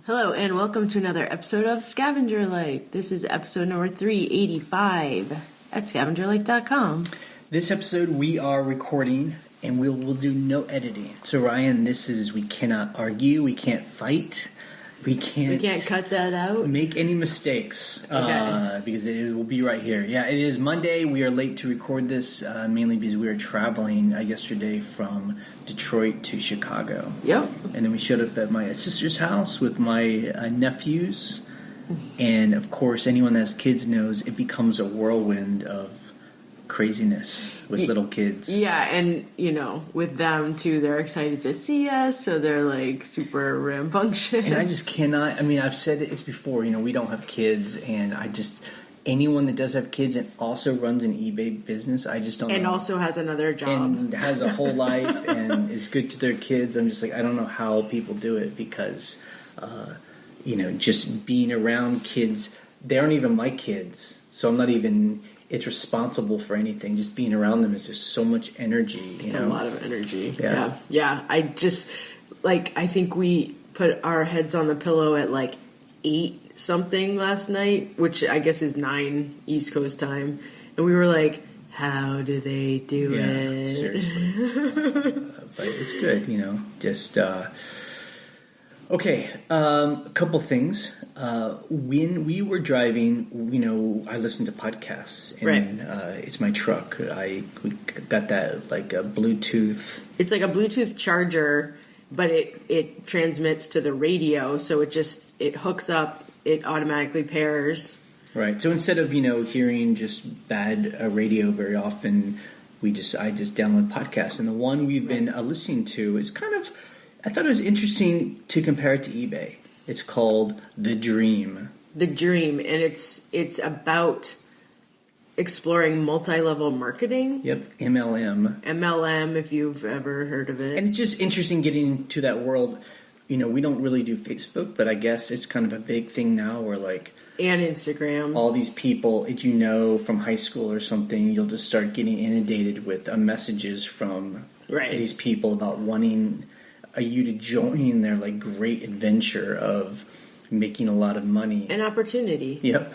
Hello, and welcome to another episode of Scavenger Life. This is episode number 385 at scavengerlife.com. This episode we are recording, and we will do no editing. So, Ryan, we cannot argue, we can't fight, we can't cut that out? Make any mistakes, Okay. because it will be right here. Yeah, it is Monday. We are late to record this, mainly because we were traveling yesterday from Detroit to Chicago. Yep. And then we showed up at my sister's house with my nephews. And, of course, anyone that has kids knows it becomes a whirlwind of craziness with little kids. Yeah, and, with them, too, they're excited to see us, so they're, super rambunctious. And I just cannot, I've said it before, we don't have kids, and anyone that does have kids and also runs an eBay business, I just don't know. And also has another job. And has a whole life and is good to their kids. I'm just I don't know how people do it because, just being around kids, they aren't even my kids. So I'm not even, it's responsible for anything. Just being around them is just so much energy. It's a lot of energy. Yeah. Yeah. I just, I think we put our heads on the pillow at 8 something last night, which I guess is 9 East Coast time, and we were like, how do they do it? Seriously. But it's good, just okay. A couple things. When we were driving, I listened to podcasts, and it's my truck. We got that a Bluetooth. It's like a Bluetooth charger, but it transmits to the radio, so it hooks up. It automatically pairs. Right. So instead of, hearing just bad radio very often, I just download podcasts. And the one we've been listening to is I thought it was interesting to compare it to eBay. It's called The Dream. The Dream. And it's about exploring multi-level marketing. Yep. MLM, if you've ever heard of it. And it's just interesting getting to that world. We don't really do Facebook, but I guess it's kind of a big thing now where and Instagram. All these people that from high school or something, you'll just start getting inundated with messages from these people about wanting you to join their great adventure of making a lot of money. An opportunity. Yep.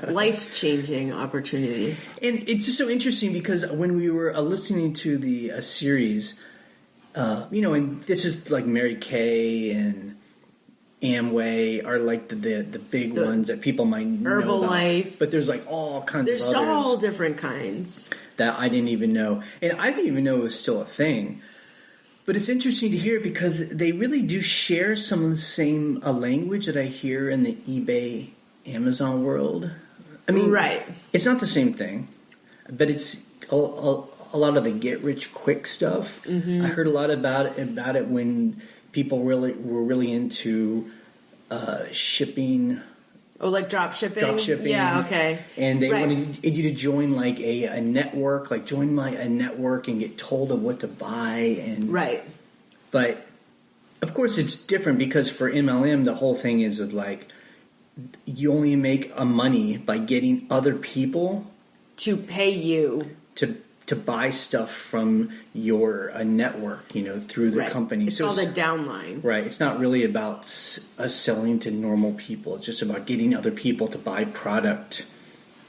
Life-changing opportunity. And it's just so interesting because when we were listening to the series, and this is Mary Kay and Amway are the big ones that people might know about. Herbalife. But there's all kinds of others. There's all different kinds. That I didn't even know. And I didn't even know it was still a thing. But it's interesting to hear because they really do share some of the same language that I hear in the eBay, Amazon world. It's not the same thing, but it's a lot of the get-rich-quick stuff. Mm-hmm. I heard a lot about it when people were really into shipping. Oh, drop shipping? Drop shipping. Yeah, okay. And they wanted you to join a network, join a network and get told of what to buy. And But, of course, it's different because for MLM, the whole thing is you only make money by getting other people to pay you to buy stuff from your network, through the company. It's called a downline. Right. It's not really about us selling to normal people. It's just about getting other people to buy product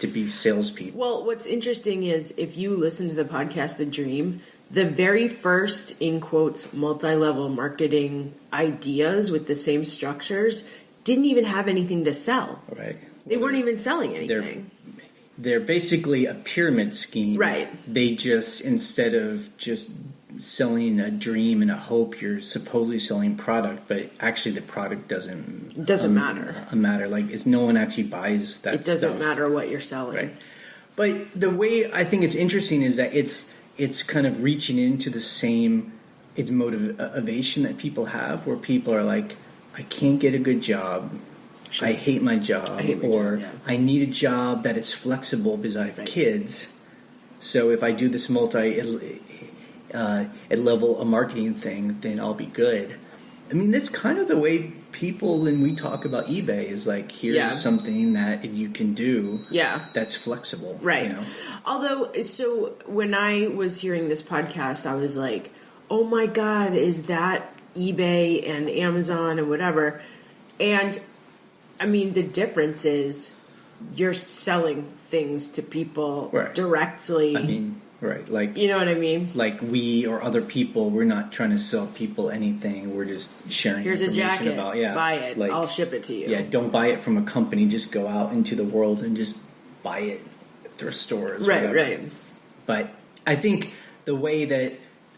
to be salespeople. Well, what's interesting is if you listen to the podcast, The Dream, the very first, in quotes, multi-level marketing ideas with the same structures didn't even have anything to sell. Right. They weren't even selling anything. They're basically a pyramid scheme. Right. They just, instead of just selling a dream and a hope, you're supposedly selling product, but actually the product doesn't matter. No one actually buys that stuff. It doesn't matter what you're selling. Right. But the way I think it's interesting is that it's kind of reaching into the same motivation that people have, where people are I can't get a good job. Sure. I hate my job. I need a job that is flexible because I have kids. So if I do this level marketing thing, then I'll be good. That's kind of the way people, when we talk about eBay, is here's something that you can do that's flexible. Right. Although, so when I was hearing this podcast, I was like, oh my God, is that eBay and Amazon and whatever? And I mean, the difference is you're selling things to people directly. I mean, right. Like, you know what I mean? Like we or other people, we're not trying to sell people anything. We're just sharing Here's information a jacket. about, buy it. Like, I'll ship it to you. Yeah, don't buy it from a company. Just go out into the world and just buy it at thrift stores. Right. But I think the way that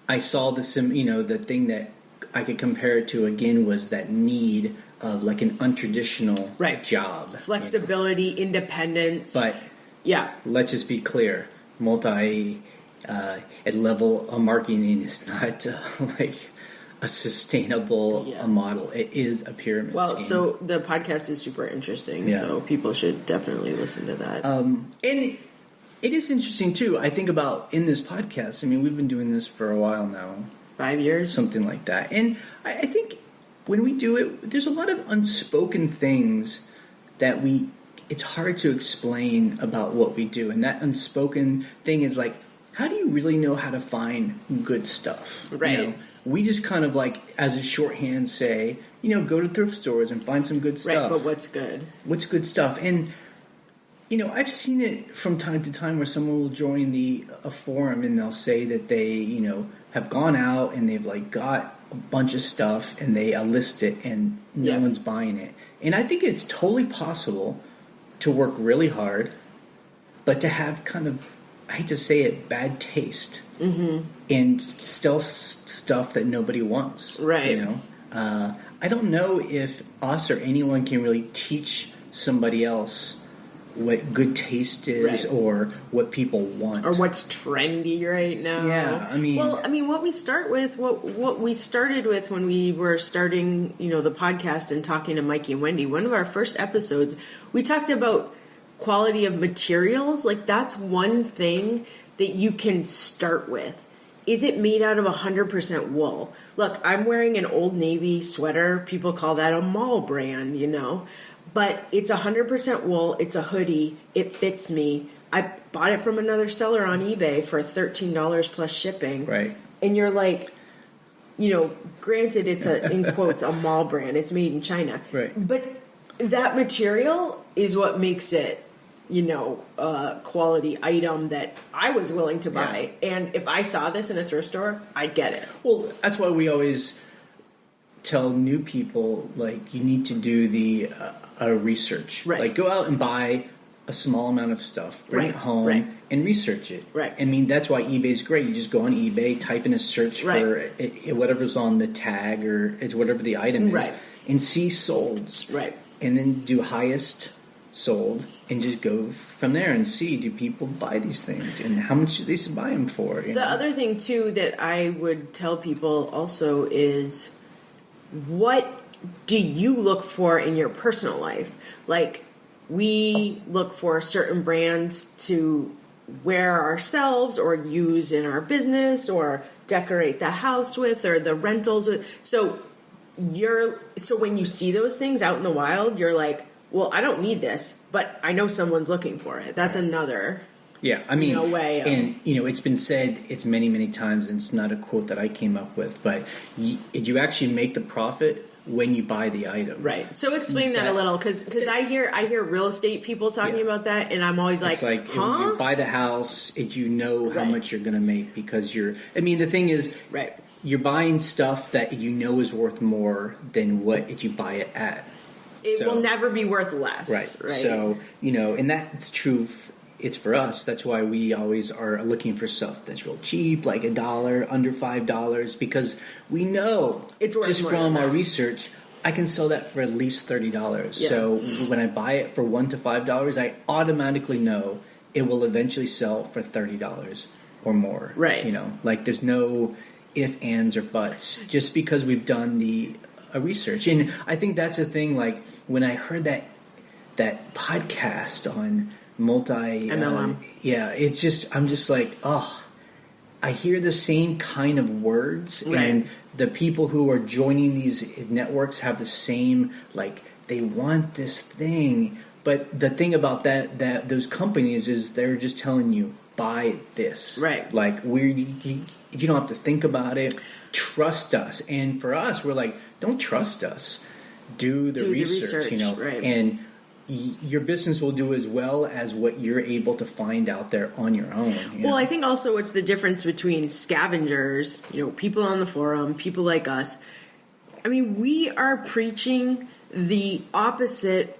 I saw the thing that I could compare it to again was that need of like an untraditional job. Flexibility, independence. But let's just be clear. Level marketing is not like a sustainable model. It is a pyramid scheme. So the podcast is super interesting. So people should definitely listen to that. And it is interesting too. I think about in this podcast. I mean, we've been doing this for a while now. 5 years, something like that. And I think when we do it, there's a lot of unspoken things that it's hard to explain about what we do. And that unspoken thing is like, how do you really know how to find good stuff? Right. You know, we just kind of like, as a shorthand say, go to thrift stores and find some good stuff. Right, but what's good? What's good stuff? And, I've seen it from time to time where someone will join a forum and they'll say that they, have gone out and they've like got a bunch of stuff and they list it and no one's buying it. And I think it's totally possible to work really hard, but to have kind of, I hate to say it, bad taste and sell stuff that nobody wants. Right. I don't know if us or anyone can really teach somebody else what good taste is or what people want. Or what's trendy right now. Yeah, I mean... Well, what we started with when we were starting, the podcast and talking to Mikey and Wendy, one of our first episodes, we talked about quality of materials. Like, that's one thing that you can start with. Is it made out of 100% wool? Look, I'm wearing an Old Navy sweater. People call that a mall brand, But it's 100% wool. It's a hoodie. It fits me. I bought it from another seller on eBay for $13 plus shipping. Right. And you're like, granted it's in quotes, a mall brand. It's made in China. Right. But that material is what makes it, a quality item that I was willing to buy. Yeah. And if I saw this in a thrift store, I'd get it. Well, that's why we always tell new people, like, you need to do the research. Right. Like, go out and buy a small amount of stuff, bring it home, and research it. Right. I mean, that's why eBay's great. You just go on eBay, type in a search for whatever's on the tag or it's whatever the item is, and see solds. Right. And then do highest sold and just go from there and see, do people buy these things and how much do they buy them for? The other thing, too, that I would tell people also is, what do you look for in your personal life? Like, we look for certain brands to wear ourselves or use in our business or decorate the house with or the rentals with. So when you see those things out in the wild, you're like, well, I don't need this, but I know someone's looking for it. That's another way. And, it's been said, it's many, many times, and it's not a quote that I came up with, but you actually make the profit when you buy the item. Right. So explain that a little, because I hear real estate people talking about that, and I'm always like, huh? You buy the house, how much you're going to make, because the thing is, you're buying stuff that is worth more than what you buy it at. It will never be worth less. Right. So, and that's true. It's for us. That's why we always are looking for stuff that's real cheap, like $1, under $5, because we know it's worth just more from our research, I can sell that for at least $30. Yeah. So when I buy it for $1 to $5, I automatically know it will eventually sell for $30 or more. Right. Like there's no if, ands, or buts. Just because we've done the research. And I think that's the thing, like when I heard that podcast on MLM. I'm just like, I hear the same kind of words, and the people who are joining these networks have the same, like, they want this thing. But the thing about that those companies is they're just telling you, buy this. Right. Like, you don't have to think about it. Trust us. And for us, we're like, don't trust us. do the research, you know, right. and your business will do as well as what you're able to find out there on your own. Well, I think also what's the difference between scavengers, you know, people on the forum, people like us. I mean, we are preaching the opposite.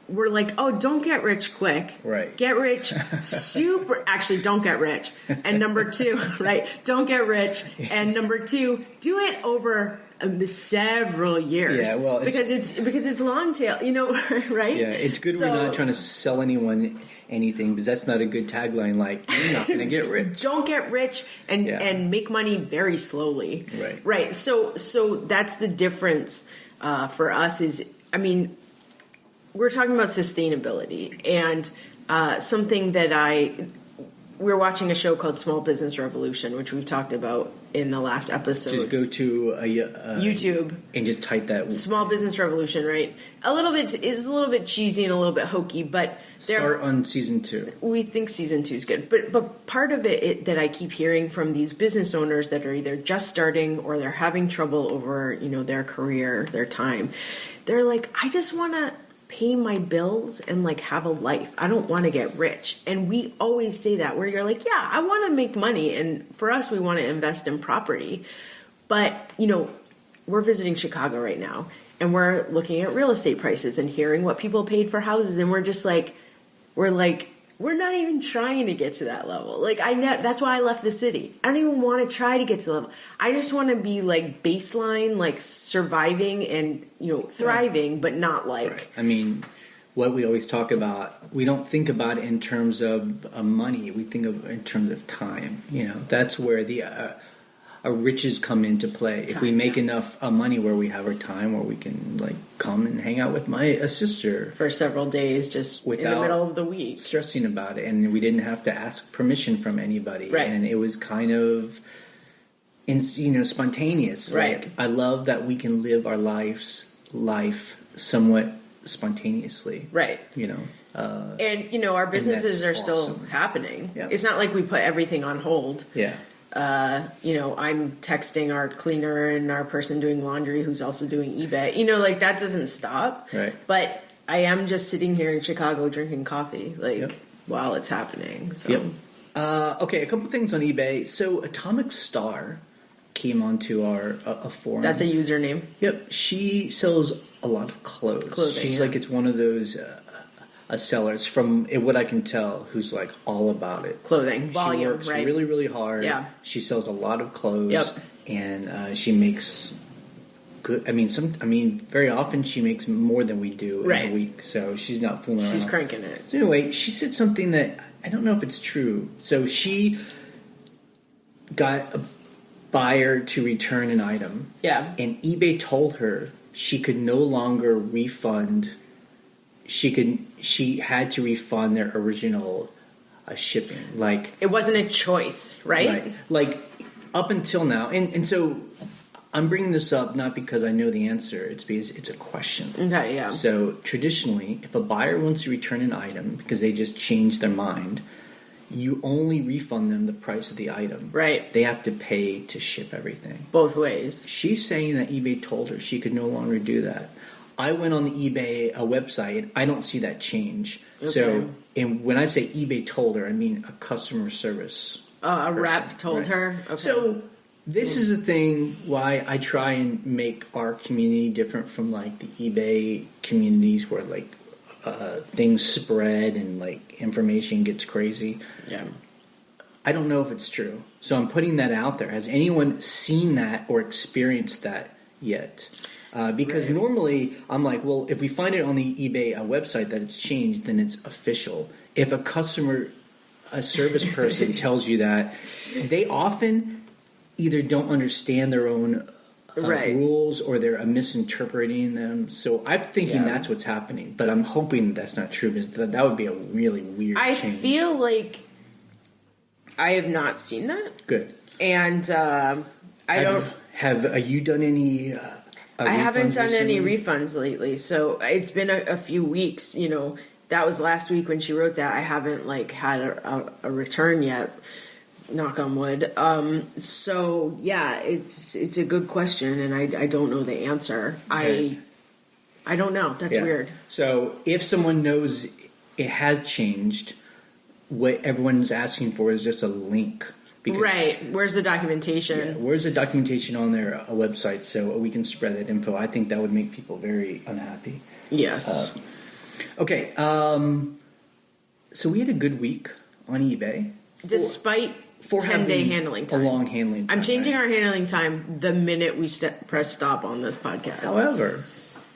We're like, oh, don't get rich quick. Right. Get rich super. Actually, don't get rich. And number two, right? Don't get rich. And number two, do it over several years. Yeah, well, because it's long tail, you know, right? Yeah, it's good we're not trying to sell anyone anything, because that's not a good tagline. Like, you're not going to get rich. Don't get rich and make money very slowly. Right. Right. So that's the difference for us. Is, I mean, we're talking about sustainability, and something that we're watching a show called Small Business Revolution, which we've talked about in the last episode. Just go to YouTube and just type that. Small Business Revolution, right? A little bit cheesy and a little bit hokey, but start on season 2. We think season 2 is good, but part of it that I keep hearing from these business owners that are either just starting or they're having trouble over, you know, their career, their time. They're like, I just want to pay my bills and like have a life. I don't want to get rich. And we always say that, where you're like, yeah, I want to make money. And for us, we want to invest in property. But, you know, we're visiting Chicago right now, and we're looking at real estate prices and hearing what people paid for houses. And we're just like, we're not even trying to get to that level. Like, that's why I left the city. I don't even want to try to get to the level. I just want to be like baseline, like surviving and, you know, thriving, but not like. Right. I mean, what we always talk about, we don't think about it in terms of money. We think of it in terms of time. You know, that's where the our riches come into play. If we make enough money where we have our time, where we can like come and hang out with my sister for several days, just in the middle of the week, stressing about it, and we didn't have to ask permission from anybody, right. And it was kind of, spontaneous. Right. Like, I love that we can live our life somewhat spontaneously, right? You know, and you know, our businesses are still happening. Yeah. It's not like we put everything on hold. Yeah. You know, I'm texting our cleaner and our person doing laundry who's also doing eBay. You know, like, that doesn't stop. Right. But I am just sitting here in Chicago drinking coffee, like, while it's happening. So. Yep. Okay, a couple things on eBay. So Atomic Star came onto our a forum. That's a username. Yep. She sells a lot of clothes. She's like, it's one of those sellers, from what I can tell, who's like all about it. Clothing, volume, she works right? really, really hard. Yeah. She sells a lot of clothes. Yep. And she makes good. I mean, very often she makes more than we do in a week. So she's not fooling around. She's cranking it. So anyway, she said something that I don't know if it's true. So she got a buyer to return an item. Yeah. And eBay told her she could no longer refund. She had to refund their original shipping. Like, it wasn't a choice, right? Like, up until now, and so I'm bringing this up not because I know the answer. It's because it's a question. Okay, yeah. So traditionally, if a buyer wants to return an item because they just changed their mind, you only refund them the price of the item. Right. They have to pay to ship everything. Both ways. She's saying that eBay told her she could no longer do that. I went on the eBay website. I don't see that change. Okay. So, and when I say eBay told her, I mean a customer service. A rep told her? Okay. So, this is the thing why I try and make our community different from like the eBay communities where like things spread and like information gets crazy. Yeah. I don't know if it's true. So I'm putting that out there. Has anyone seen that or experienced that yet? Because normally I'm like, well, if we find it on the eBay website that it's changed, then it's official. If a service person tells you that, they often either don't understand their own rules or they're misinterpreting them. So I'm thinking that's what's happening, but I'm hoping that's not true, because that would be a really weird change. I feel like I have not seen that. Good. And Have you done any? I haven't done any refunds lately, so it's been a few weeks. You know, that was last week when she wrote that. I haven't like had a return yet. Knock on wood. So yeah, it's a good question, and I don't know the answer. Right. I don't know. That's weird. So if someone knows it has changed, what everyone's asking for is just a link. Right. Where's the documentation? Yeah, where's the documentation on their website so we can spread that info? I think that would make people very unhappy. Yes. Okay. So we had a good week on eBay. Despite 10-day handling time. A long handling time. I'm changing our handling time the minute we press stop on this podcast. However,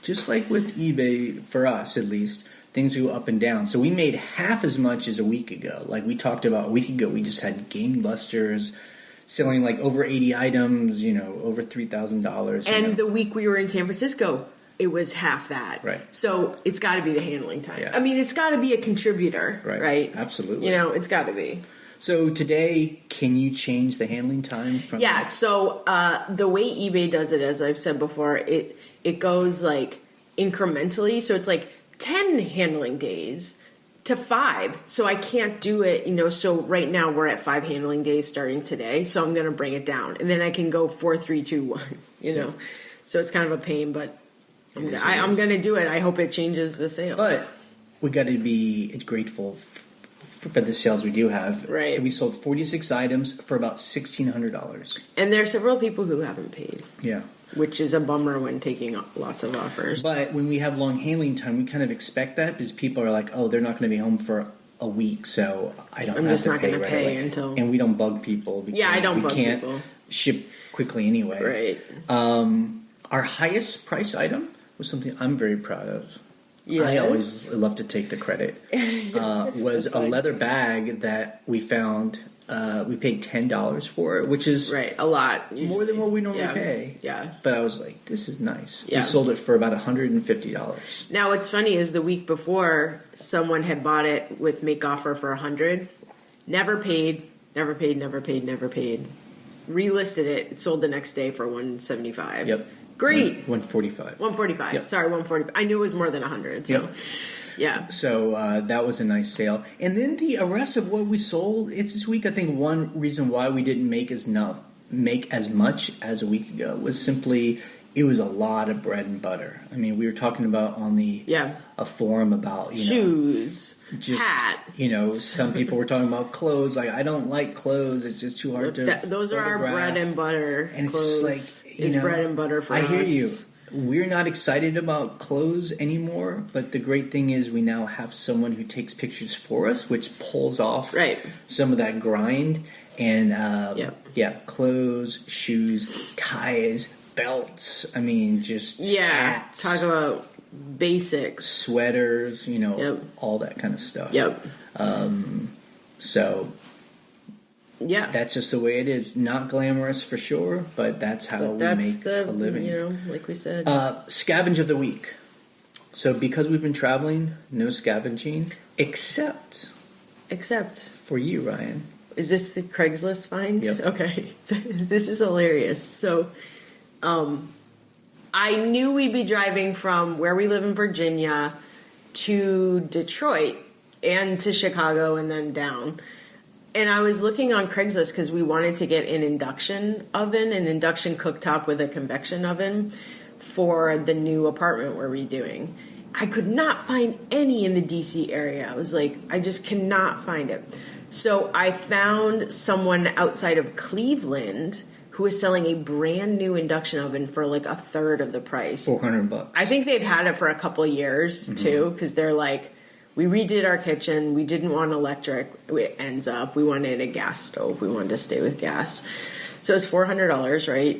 just like with eBay, for us at least, things go up and down. So we made half as much as a week ago. Like we talked about a week ago, we just had gangbusters selling like over 80 items, over $3,000. And the week we were in San Francisco, it was half that. Right. So it's got to be the handling time. Yeah. I mean, it's got to be a contributor, right? Absolutely. It's got to be. So today, can you change the handling time from? Yeah. So the way eBay does it, as I've said before, it goes like incrementally. So it's like 10 handling days to 5. So I can't do it, so right now we're at 5 handling days starting today. So I'm going to bring it down, and then I can go 4, 3, 2, 1, Yeah. So it's kind of a pain, but I'm going to do it. I hope it changes the sales. But we got to be grateful for the sales we do have. Right. We sold 46 items for about $1,600. And there are several people who haven't paid. Yeah. Which is a bummer when taking lots of offers. But when we have long handling time, we kind of expect that because people are like, oh, they're not going to be home for a week, so I'm just not going to pay until. And we don't bug people because I don't bug can't people. Ship quickly anyway. Right. Our highest price item was something I'm very proud of. Yes. I always love to take the credit. Was a leather bag that we found. We paid $10 for it, which is a lot. Usually. More than what we normally pay. Yeah. But I was like, this is nice. Yeah. We sold it for about $150. Now, what's funny is the week before, someone had bought it with make offer for $100. Never paid. Relisted it. It sold the next day for $175. Yep. Great. $145. $145. Yep. Sorry, $145. I knew it was more than $100. So. Yep. Yeah. So that was a nice sale. And then the rest of what we sold, it's this week. I think one reason why we didn't make as much as a week ago was simply it was a lot of bread and butter. I mean, we were talking about on a forum about shoes, hat. Some people were talking about clothes. Like, I don't like clothes. It's just too hard to. Those are our bread and butter. And clothes it's like is bread and butter for us. I hear you. We're not excited about clothes anymore, but the great thing is we now have someone who takes pictures for us, which pulls off some of that grind. And clothes, shoes, ties, belts. I mean, just hats. Talk about basics, sweaters. All that kind of stuff. Yep. So. Yeah, that's just the way it is. Not glamorous for sure, but that's how we make a living. Like we said. Scavenge of the week. So because we've been traveling, no scavenging, except for you, Ryan. Is this the Craigslist find? Yep. Okay. This is hilarious. So, I knew we'd be driving from where we live in Virginia to Detroit and to Chicago and then down. And I was looking on Craigslist because we wanted to get an induction cooktop with a convection oven for the new apartment we're redoing. I could not find any in the DC area. I was like, I just cannot find it. So I found someone outside of Cleveland who is selling a brand new induction oven for like a third of the price. $400. I think they've had it for a couple of years too, because they're like, we redid our kitchen. We didn't want electric. It ends up, we wanted a gas stove. We wanted to stay with gas. So it was $400, right?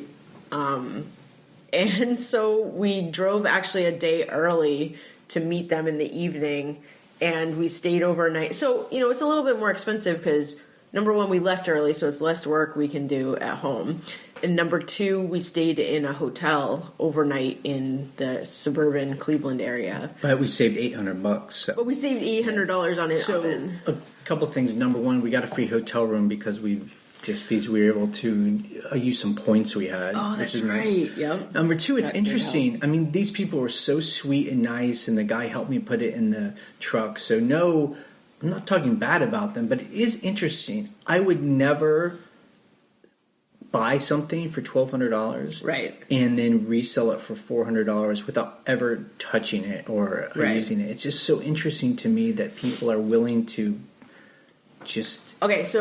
And so we drove actually a day early to meet them in the evening, and we stayed overnight. So, it's a little bit more expensive because, number one, we left early, so it's less work we can do at home. And number two, we stayed in a hotel overnight in the suburban Cleveland area. But we saved $800. So. But we saved $800 on it. oven. A couple things. Number one, we got a free hotel room because we were able to use some points we had. Oh, that's which is right. Nice. Yep. Number two, it's interesting. I mean, these people were so sweet and nice, and the guy helped me put it in the truck. So no, I'm not talking bad about them, but it is interesting. I would never buy something for $1,200, Right. and then resell it for $400 without ever touching it or using it. It's just so interesting to me that people are willing to just here's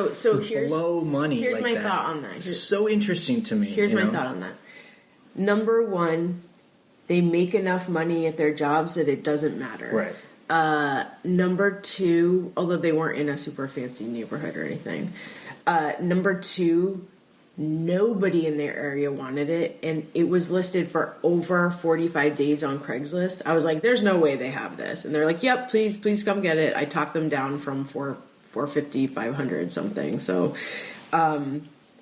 blow money. Here's like my that. thought on that. So interesting to me. Here's my thought on that. Number one, they make enough money at their jobs that it doesn't matter. Right. Number two, although they weren't in a super fancy neighborhood or anything. Number two, nobody in their area wanted it, and it was listed for over 45 days on Craigslist. I was like, there's no way they have this. And they're like, yep, please come get it. I talked them down from $450, $500 something. So,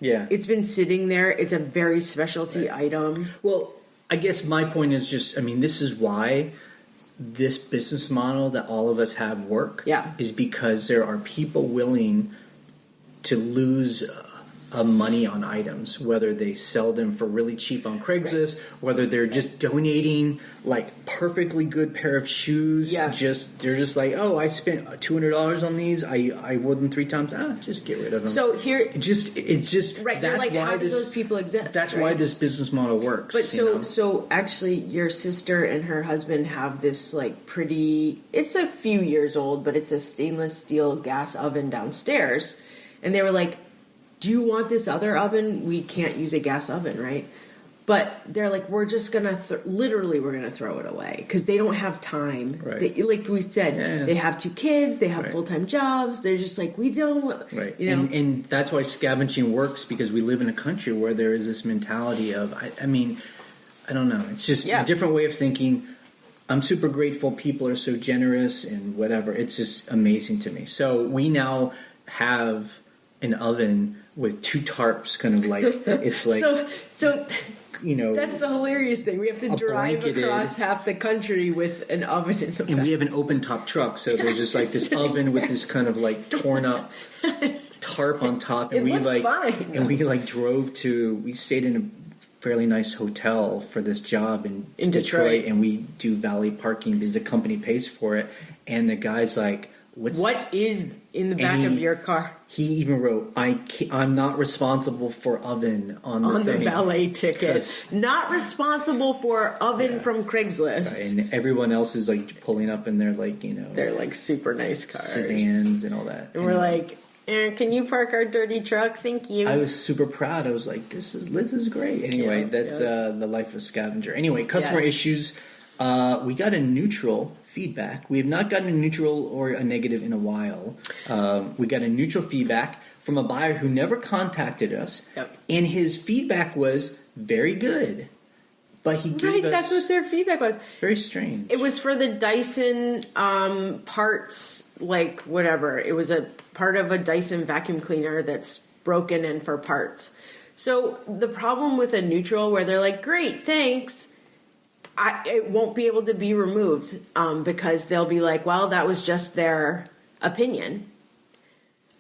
it's been sitting there. It's a very specialty item. Well, I guess my point is just, this is why this business model that all of us have is because there are people willing to lose money on items, whether they sell them for really cheap on Craigslist, whether they're just donating like perfectly good pair of shoes. They're just like, oh, I spent $200 on these. I wore them 3 times. Just get rid of them. So here, it's just right. That's like, why how do those people exist? That's why this business model works. But so actually, your sister and her husband have this like pretty. It's a few years old, but it's a stainless steel gas oven downstairs, and they were like, do you want this other oven? We can't use a gas oven, right? But they're like, we're just going to, literally, we're going to throw it away because they don't have time. Right. Like we said, they have 2 kids, they have full-time jobs. They're just like, we don't, right. And that's why scavenging works, because we live in a country where there is this mentality of, I don't know. It's just a different way of thinking. I'm super grateful. People are so generous and whatever. It's just amazing to me. So we now have an oven with 2 tarps, kind of like, it's like, so that's the hilarious thing. We have to drive across half the country with an oven in the back. And we have an open top truck, so there's just like this oven with this kind of like torn up tarp on top, and we stayed in a fairly nice hotel for this job in Detroit, and we do valet parking because the company pays for it, and the guy's like, what is in the back of your car? He even wrote, I'm not responsible for oven on the valet ticket. Not responsible for oven from Craigslist. Right. And everyone else is like pulling up in their they're like super nice cars. Sedans and all that. And we're like, can you park our dirty truck? Thank you. I was super proud. I was like, this is great. Anyway, that's the life of Scavenger. Anyway, customer issues. We got a neutral feedback. We have not gotten a neutral or a negative in a while. We got a neutral feedback from a buyer who never contacted us. Yep. And his feedback was very good. But he gave us... that's what their feedback was. Very strange. It was for the Dyson parts, like whatever. It was a part of a Dyson vacuum cleaner that's broken and for parts. So the problem with a neutral where they're like, great, thanks... it won't be able to be removed because they'll be like, well, that was just their opinion.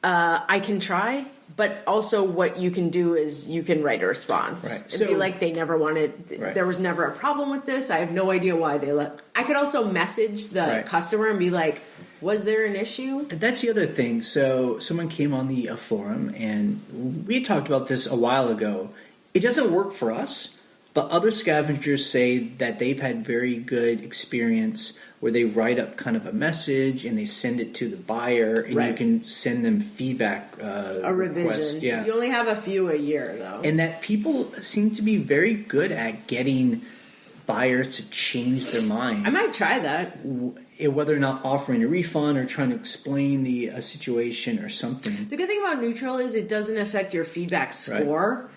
I can try, but also what you can do is you can write a response. Right. And be like, they never wanted, there was never a problem with this. I have no idea why they left. I could also message the customer and be like, was there an issue? That's the other thing. So someone came on the forum, and we talked about this a while ago. It doesn't work for us. But other scavengers say that they've had very good experience where they write up kind of a message and they send it to the buyer, and you can send them feedback a revision. Request. Yeah. You only have a few a year, though. And that people seem to be very good at getting buyers to change their mind. I might try that. Whether or not offering a refund or trying to explain the situation or something. The good thing about neutral is it doesn't affect your feedback score. Right.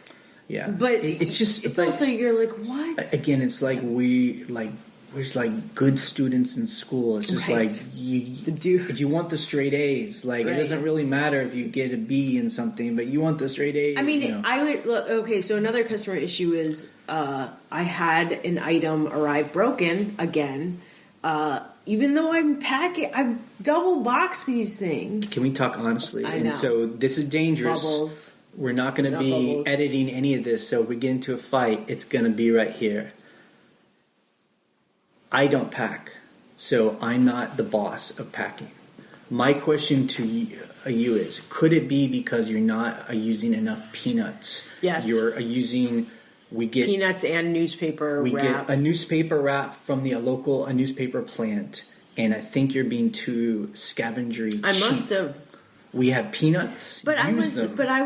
Yeah, but it's also like, you're like, what? Again, it's like we're like good students in school. It's just like you want the straight A's. Like it doesn't really matter if you get a B in something, but you want the straight A's. I mean, I would look. Okay, so another customer issue is I had an item arrive broken again. Even though I'm packing, I've double boxed these things. Can we talk honestly? I know. And so this is dangerous. Bubbles. We're not going to be editing any of this, so if we get into a fight, it's going to be right here. I don't pack, so I'm not the boss of packing. My question to you is, could it be because you're not using enough peanuts? Yes. You're using... We get peanuts and newspaper we wrap. get a newspaper wrap from the local newspaper plant, and I think you're being too scavengery cheap. I must have. We have peanuts. But I was them. I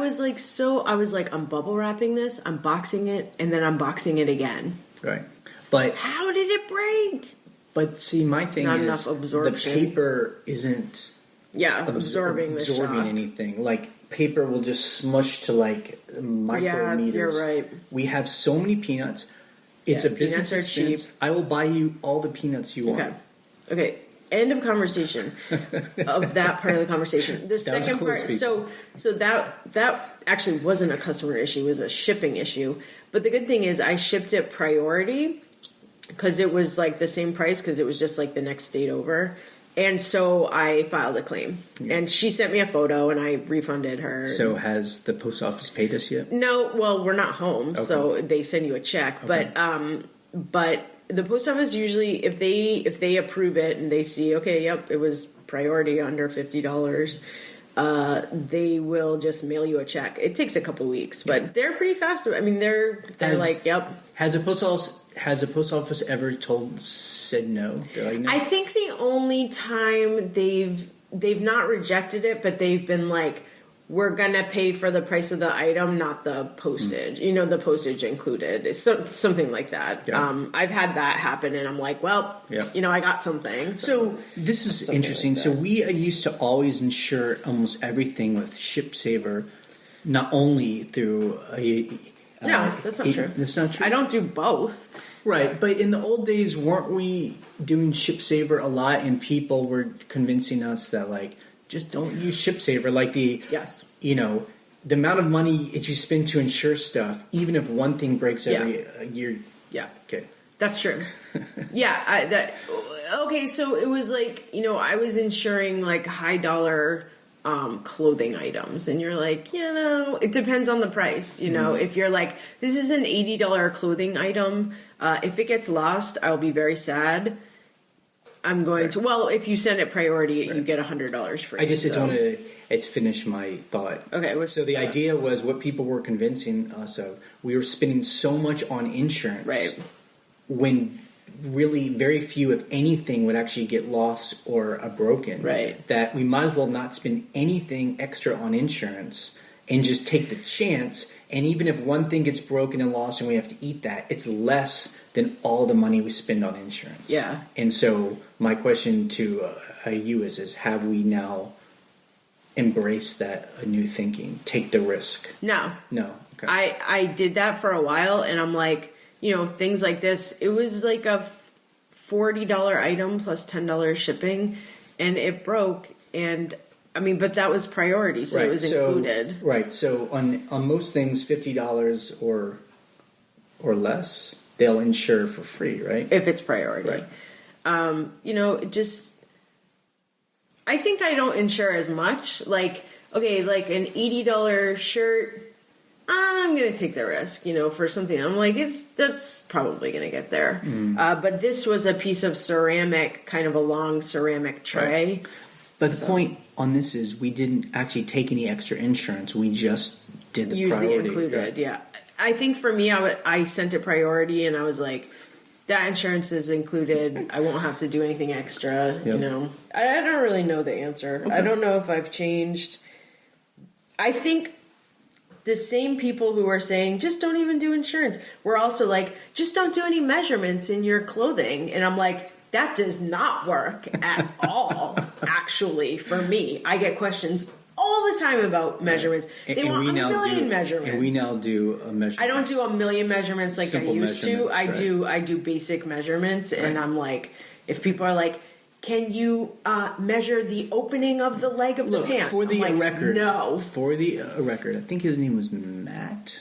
was like, I'm bubble wrapping this, unboxing it, and then unboxing it again. Right. But how did it break? But see, my thing not is enough absorption. The paper isn't absorbing anything. Like paper will just smush to like micrometers. Yeah, you're right. We have so many peanuts. It's a business expense. Cheap. I will buy you all the peanuts you want. Okay. End of conversation of that part of the conversation. The second part, so that actually wasn't a customer issue; it was a shipping issue. But the good thing is, I shipped it priority because it was like the same price because it was just like the next state over. And so I filed a claim, and she sent me a photo, and I refunded her. So has the post office paid us yet? No, well, we're not home, so they send you a check. Okay. But the post office usually, if they approve it and they see, okay, yep, it was priority under $50, they will just mail you a check. It takes a couple weeks, but they're pretty fast. I mean, they're like, yep. Has the post office ever said no? They're like, no. I think the only time they've not rejected it, but they've been like, we're gonna pay for the price of the item, not the postage. You know, the postage included. It's something like that. Yeah. I've had that happen, and I'm like, well, I got something. So this is interesting. Like so we used to always insure almost everything with ShipSaver, not only through no, that's not true. That's not true. I don't do both. Right, but in the old days, weren't we doing ShipSaver a lot, and people were convincing us that like, just don't use ShipSaver. Like the amount of money that you spend to insure stuff, even if one thing breaks every year. Yeah. Okay. That's true. Okay, so it was like, I was insuring like high dollar clothing items, and you're like, it depends on the price. If you're like, this is an $80 clothing item, if it gets lost, I'll be very sad. I'm going to. Well, if you send it priority, you get $100 free. I just wanted to finish my thought. Okay. So the idea was what people were convincing us of. We were spending so much on insurance, right? When really very few, if anything, would actually get lost or broken. Right. That we might as well not spend anything extra on insurance and just take the chance. And even if one thing gets broken and lost and we have to eat that, it's less than all the money we spend on insurance. Yeah. And so my question to you is have we now embraced that new thinking? Take the risk? No. Okay. I did that for a while, and I'm like, things like this, it was like a $40 item plus $10 shipping, and it broke, and but that was priority, so it was included. Right. So on most things, $50 or less, they'll insure for free, right? If it's priority. Right. I think I don't insure as much. Like, okay, like an $80 shirt, I'm going to take the risk, for something. I'm like, that's probably going to get there. But this was a piece of ceramic, kind of a long ceramic tray. Right. But the point on this is we didn't actually take any extra insurance. We just did the priority. Use the included, yeah. I think for me, I sent it priority, and I was like, that insurance is included. I won't have to do anything extra, I don't really know the answer. Okay. I don't know if I've changed. I think the same people who are saying, just don't even do insurance, were also like, just don't do any measurements in your clothing. And I'm like, that does not work at all, actually, for me. I get questions all the time about measurements. They want a million measurements. And we now do a measurement. I don't do a million measurements like Simple I used to. I do basic measurements, and I'm like, if people are like, can you measure the opening of the leg of the pants? For the record, no. For the record, I think his name was Matt.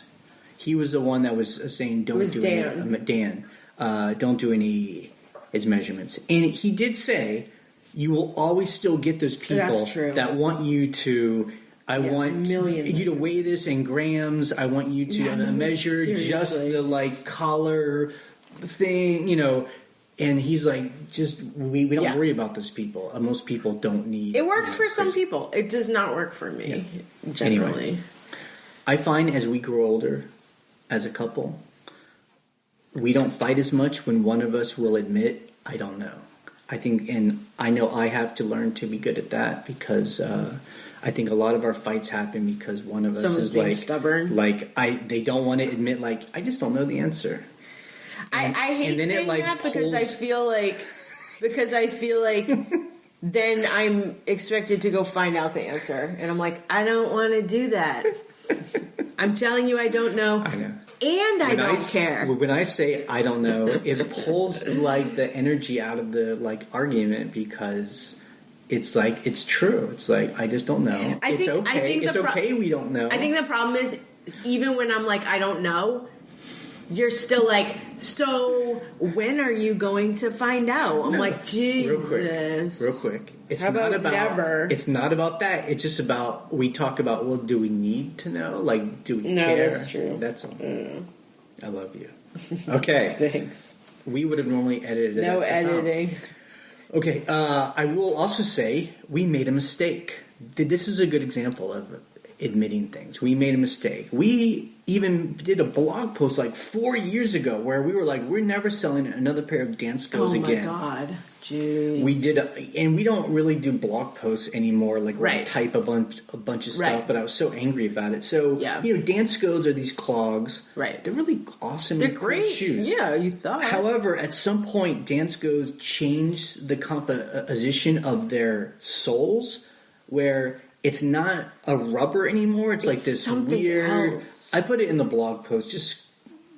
He was the one that was saying, don't do any. Dan, don't do any his measurements, and he did say, you will always still get those people that want you to. I want you to weigh this in grams. I want you to measure just the collar thing. And he's like, just, we don't Yeah. worry about those people. Most people don't need... It works for some crazy- people. It does not work for me, generally. Anyway. I find as we grow older, as a couple, we don't fight as much when one of us will admit, I don't know. I think, and I know I have to learn to be good at that because I think a lot of our fights happen because one of us Someone's is being like stubborn. Like they don't want to admit, like, I just don't know the answer. I hate and then saying it, like, that because I pulls- feel like then I'm expected to go find out the answer, and I'm like, I don't want to do that. I'm telling you, I don't know. I know. And I don't care. When I say I don't know, it pulls like the energy out of the like argument because it's like it's true. It's like I just don't know. I think It's the okay. We don't know. I think the problem is even when I'm like, I don't know, you're still like, so when are you going to find out? I'm like, Jesus. Real quick. It's How not about about never? It's not about that. It's just about we talk about, well, do we need to know? Like, do we No, care? that's true. That's all. I love you. Okay. Thanks. We would have normally edited it. No at some amount. editing. Okay, I will also say we made a mistake. This is a good example of admitting things. We made a mistake. We even did a blog post like 4 years ago where we were like, we're never selling another pair of Danskos again. Oh my God. Jeez. We did, and we don't really do blog posts anymore. Like, we'll Right. type a bunch of stuff. Right. But I was so angry about it. So, Yeah. Danskos are these clogs. Right. They're really awesome. They're and cool great. shoes. Yeah, you thought. However, at some point, Danskos changed the composition of their soles, where it's not a rubber anymore. It's like this something weird. else. I put it in the blog post. Just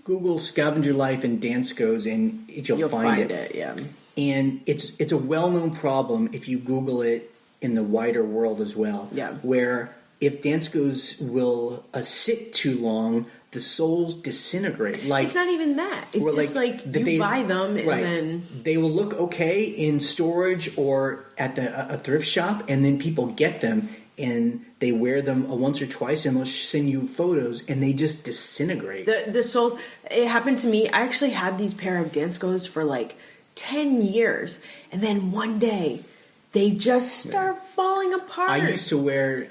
Google Scavenger Life and Danskos, and you'll find it. Yeah. And it's a well-known problem if you Google it in the wider world as well. Yeah. Where if Danskos will sit too long, the soles disintegrate. Like, It's not even that. It's or just like you buy them and right. then They will look okay in storage or at a thrift shop, and then people get them and they wear them once or twice, and they'll send you photos, and they just disintegrate. the soles. It happened to me. I actually had these pair of Danskos for like 10 years, and then one day they just start falling apart. I used to wear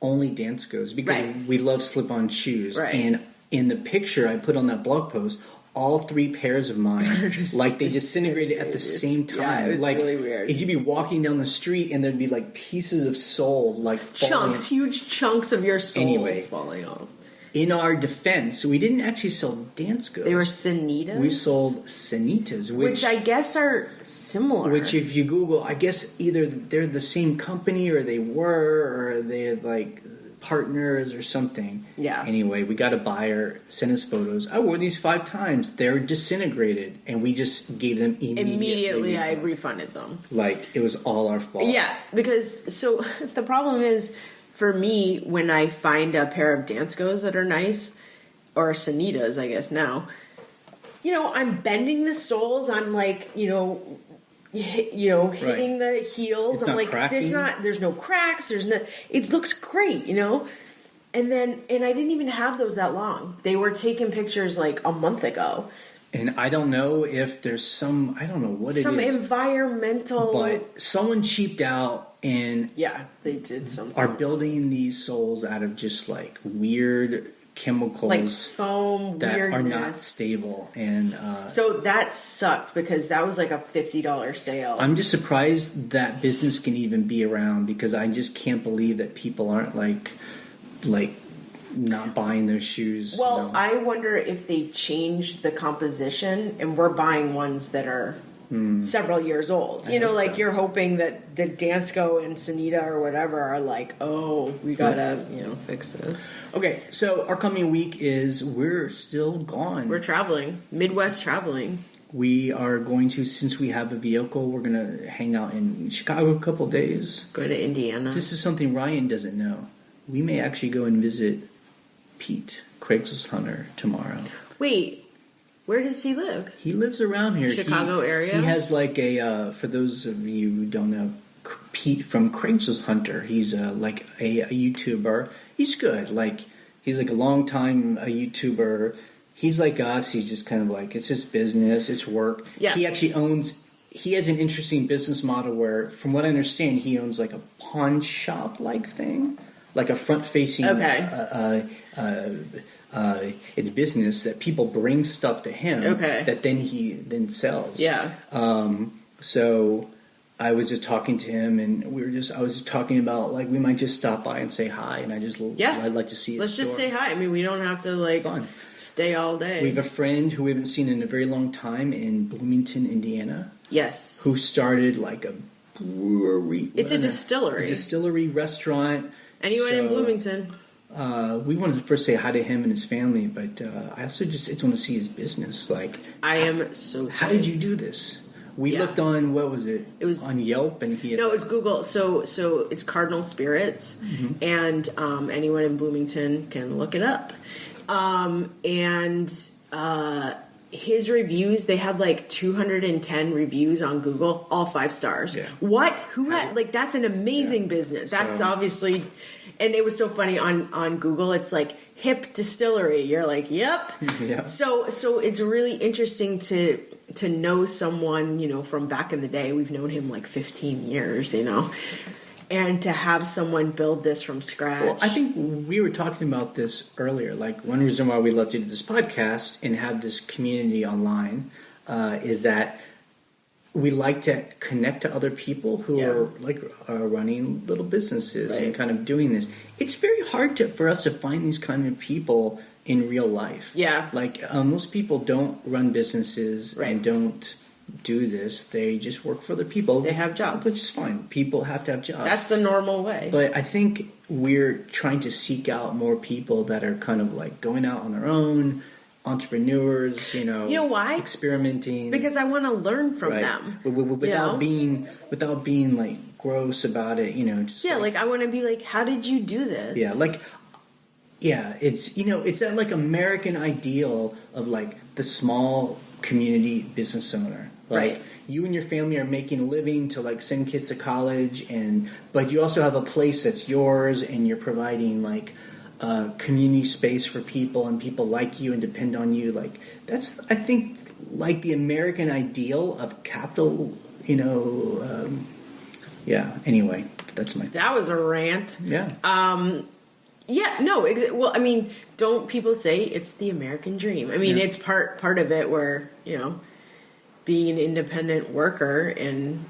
only Danskos because Right. we love slip-on shoes. Right. And in the picture I put on that blog post, all 3 pairs of mine, like they disintegrated at the same time. Yeah, it was like, really weird. You'd be walking down the street and there'd be like pieces of sole like falling. huge chunks of your soles Anyway. falling off. In our defense, we didn't actually sell Danskos. They were Sanitas. We sold Sanitas, which I guess are similar. Which, if you Google, I guess either they're the same company, or they were, or they're like partners or something. Yeah. Anyway, we got a buyer, sent us photos. I wore these 5 times. They're disintegrated, and we just gave them immediately I refund. refunded them. Like, it was all our fault. Yeah, because so the problem is for me when I find a pair of Danskos that are nice, or Sanitas, I guess now. I'm bending the soles. I'm like, hitting the heels. It's I'm not like, cracking? there's no cracks. There's no. It looks great, And I didn't even have those that long. They were taken pictures like a month ago. And I don't know if there's I don't know what it is. Some environmental. But someone cheaped out and Yeah, they did something. are building these soles out of just like weird chemicals like foam that weirdness. are not stable. And So that sucked because that was like a $50 sale. I'm just surprised that business can even be around, because I just can't believe that people aren't like not buying those shoes. Well, I wonder if they changed the composition and we're buying ones that are several years old. I hope Like so. you're hoping that the Dansko and Sanita or whatever are like, oh, we gotta, fix this. Okay, so our coming week is we're still gone. We're traveling, Midwest traveling. We are going to, since we have a vehicle, we're going to hang out in Chicago a couple days. Going to Indiana. This is something Ryan doesn't know. We may actually go and visit Pete, Craigslist hunter, tomorrow. Wait, where does he live? He lives around here. Chicago area? He has like for those of you who don't know, Pete from Craigslist Hunter. He's like a YouTuber. He's good. Like, he's like a long time YouTuber. he's like us. He's just kind of like, it's his business, it's work. Yeah. He actually he has an interesting business model where, from what I understand, he owns like a pawn shop like thing, like a front facing it's business that people bring stuff to him that then he then sells. Yeah. So I was just talking to him, and I was just talking about, like, we might just stop by and say hi, and I'd like to see his Let's store. just say hi. I mean, we don't have to, like, Fun. stay all day. We have a friend who we haven't seen in a very long time in Bloomington, Indiana. Yes. Who started, like, a brewery. It's a distillery. A distillery restaurant. Anyone in Bloomington. We wanted to first say hi to him and his family, but I also just want to see his business. Like, I am so sorry. How did you do this? We looked on, what was it? It was on Yelp, and he had... No, it was Google. So it's Cardinal Spirits, and anyone in Bloomington can look it up. His reviews, they had like 210 reviews on Google, all 5 stars. Yeah. What? Who had, like, that's an amazing business. That's obviously, and it was so funny on Google, it's like hip distillery. You're like, yep. Yeah. So it's really interesting to know someone, you know, from back in the day. We've known him like 15 years, you know, and to have someone build this from scratch. Well, I think we were talking about this earlier. Like, one reason why we love to do this podcast and have this community online is that we like to connect to other people who are running little businesses and kind of doing this. It's very hard for us to find these kind of people in real life. Yeah. Like, most people don't run businesses and don't do this. They just work for other people. They have jobs. Which is fine. People have to have jobs. That's the normal way. But I think we're trying to seek out more people that are kind of like going out on their own, entrepreneurs, you know why? Experimenting. Because I want to learn from them. Without being like gross about it, you know. Just like I want to be like, how did you do this? It's it's that like American ideal of like the small community business owner. Like, you and your family are making a living to like send kids to college, but you also have a place that's yours, and you're providing like community space for people, and people like you and depend on you. Like, that's, I think, like the American ideal of capital. Anyway, that's my. That was a rant. Yeah. Well, I mean, don't people say it's the American dream? I mean, it's part of it where, being an independent worker and...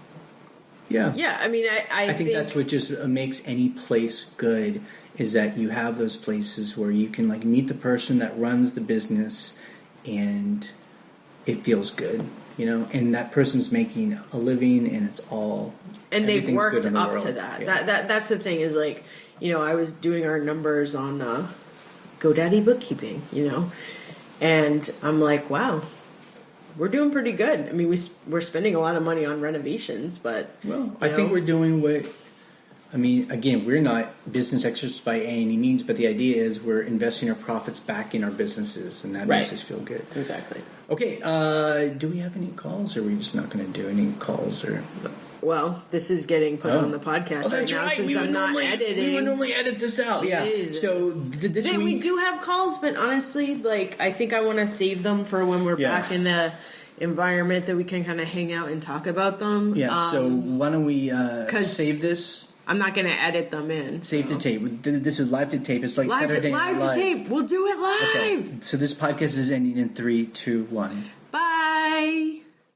Yeah, I mean, I think that's what just makes any place good, is that you have those places where you can, like, meet the person that runs the business and it feels good, and that person's making a living and it's all... And they've worked up to that. Yeah. That's the thing is, like... I was doing our numbers on GoDaddy bookkeeping, and I'm like, wow, we're doing pretty good. I mean, we're spending a lot of money on renovations, but... Well, I think we're doing what... I mean, again, we're not business experts by any means, but the idea is we're investing our profits back in our businesses, and that makes us feel good. Exactly. Okay, do we have any calls, or are we just not going to do any calls? Or... Well, this is getting put on the podcast right now since I'm not editing. We would normally edit this out. Jesus. So this week... We do have calls, but honestly, like, I think I want to save them for when we're back in the environment that we can kind of hang out and talk about them. Yeah, so why don't we save this? I'm not going to edit them in. Save to tape. This is live to tape. It's like Saturday Night Live. Live to tape. We'll do it live. Okay, so this podcast is ending in 3, 2, 1.